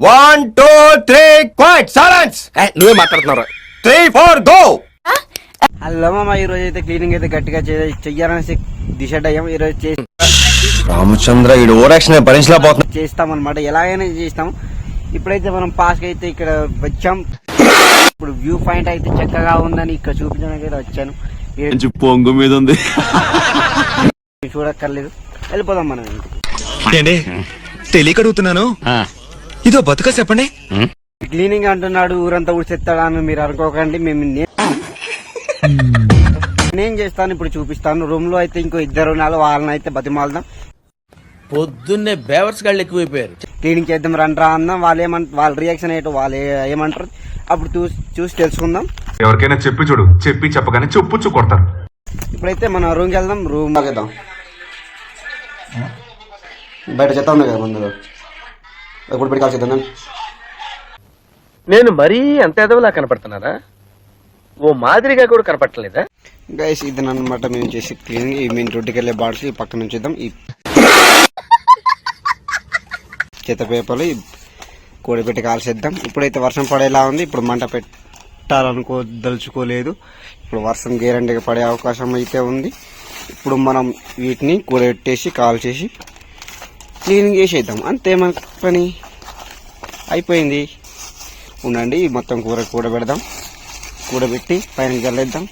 1 2 3 quiet silence. నువ్వే మాట్లాడుతున్నారా? 3 4 go. Hello మామ, ఈ రోజు అయితే క్లీనింగ్ అయితే గట్టిగా చెయ్యాలనేసి డిసైడ్ అయ్యాం. ఈ రోజు రామచంద్ర ఈ ఓవర్ యాక్షన్ భరించలేకపోతున్నా. చేస్తాం అనమాట, ఎలాగైనా చేస్తాం. ఇప్పుడైతే మనం పాస్ అయితే ఇక్కడ వచ్చాం. ఇప్పుడు వ్యూ పాయింట్ అయితే చక్కగా ఉందని ఇక్కడ చూపించడానికి అయితే వచ్చాను. పొంగు మీద ఉంది, చూడక్కర్లేదు, వెళ్ళిపోదాం మనం. తెలియక అడుగుతున్నాను, ఇదో బతుక చెప్పండి. క్లీనింగ్ అంటున్నాడు, ఊరంతా ఊడ్చేస్తాడా అని మీరు అనుకోకండి. నేను చేస్తాను, ఇప్పుడు చూపిస్తాను. రూమ్ లో అయితే ఇంకో 2 ఉన్నారు, వాళ్ళని అయితే బతిమాలదాం. పొద్దున్నే బేవర్స్ గాళ్ళు ఎక్కువైపోయారు. క్లీనింగ్ చేద్దాం రండ్రా అందాం. వాళ్ళ రియాక్షన్ ఏంటో వాళ్ళు ఏమంటారు అప్పుడు చూసి తెలుసుకుందాం. ఎవరికైనా చెప్పి చూడు, చెప్పగానే చెప్పుచ్చు కొడతారు. ఇప్పుడైతే మనం రూమ్కి వెళ్దాం. రూమ్ తాగేద్దాం. బయట చెత్త ఉంది కదా ముందు, ఎప్పుడు పెట్టి కాల్ చేద్దాం. నేను మరీ అంత ఎదవలా కనపడుతున్నారా? ఓ మాదిరిగా కూడా కనపడలేదా? గైస్ ఇది అన్నమాట మేము చేసి క్లీనింగ్. ఈ మేము రొడ్డుకి వెళ్ళే బాటిల్స్ ఈ పక్కన నుంచి ఇద్దాం. ఈ చెత్త పేపర్లు కూడబెట్టి కాల్చేద్దాం. ఇప్పుడైతే వర్షం పడేలా ఉంది. ఇప్పుడు మంట పెట్టాలనుకోదలుచుకోలేదు. ఇప్పుడు వర్షం గ్యారెంటీగా పడే అవకాశం అయితే ఉంది. ఇప్పుడు మనం వీటిని కూడబెట్టేసి కాల్చేసి క్లీనింగ్ చేసేద్దాం. అంతే మన పని అయిపోయింది. ఉండండి, మొత్తం కూడబెడదాం. కూడబెట్టి పైన జల్లేద్దాం.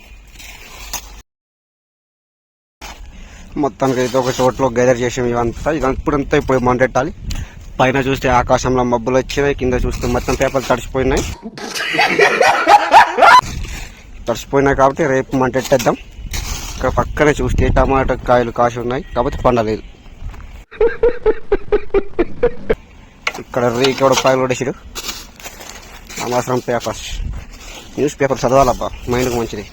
మొత్తానికి అయితే ఒక చోట్లో గెదర్ చేసాం. ఇప్పుడు మంటెట్టాలి. పైన చూస్తే ఆకాశంలో మబ్బులు వచ్చినాయి, కింద చూస్తే మొత్తం పేపర్లు తడిసిపోయినాయి కాబట్టి రేపు మంటెట్టేద్దాం. ఇక్కడ పక్కనే చూస్తే టమాటా కాయలు కాసి ఉన్నాయి, కాకపోతే పండలేదు. ఇక్కడ రేకు పాయలు కొట్టేసాడు. అనవసరం పేపర్స్, న్యూస్ పేపర్ చదవాలబ్బా, మైండ్కి మంచిది.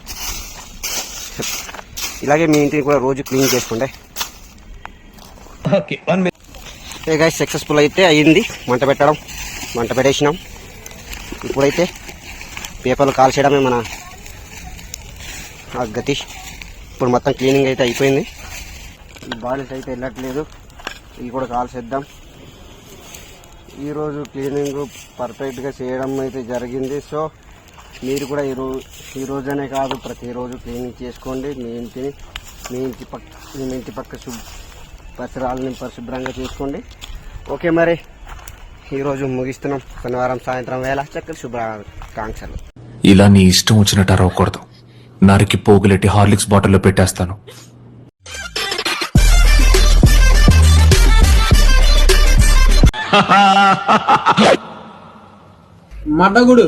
ఇలాగే మీ ఇంటిని కూడా రోజు క్లీన్ చేసుకుంటే. గైస్ సక్సెస్ఫుల్ అయితే అయ్యింది మంట పెట్టేసినాం. ఇప్పుడైతే పేపర్లు కాల్చేయడమే మన గతి. ఇప్పుడు మొత్తం క్లీనింగ్ అయితే అయిపోయింది. ఈ బాడీస్ అయితే వెళ్ళట్లేదు, ఇవి కూడా కాల్చేద్దాం. ఈరోజు క్లీనింగ్ పర్ఫెక్ట్గా చేయడం అయితే జరిగింది. సో మీరు కూడా ఈ రోజనే కాదు ప్రతిరోజు క్లీనింగ్ చేసుకోండి. మీ ఇంటి పక్క పరిసరాలని పరిశుభ్రంగా చేసుకోండి. ఓకే, మరి ఈరోజు ముగిస్తున్నాం. శనివారం సాయంత్రం వేళ చక్కని శుభాకాంక్షలు. ఇలా నీ ఇష్టం వచ్చినట్టు అరవకూడదు. నరికి పోగులెట్టి హార్లిక్స్ బాటిల్లో పెట్టేస్తాను. మడ్డగుడు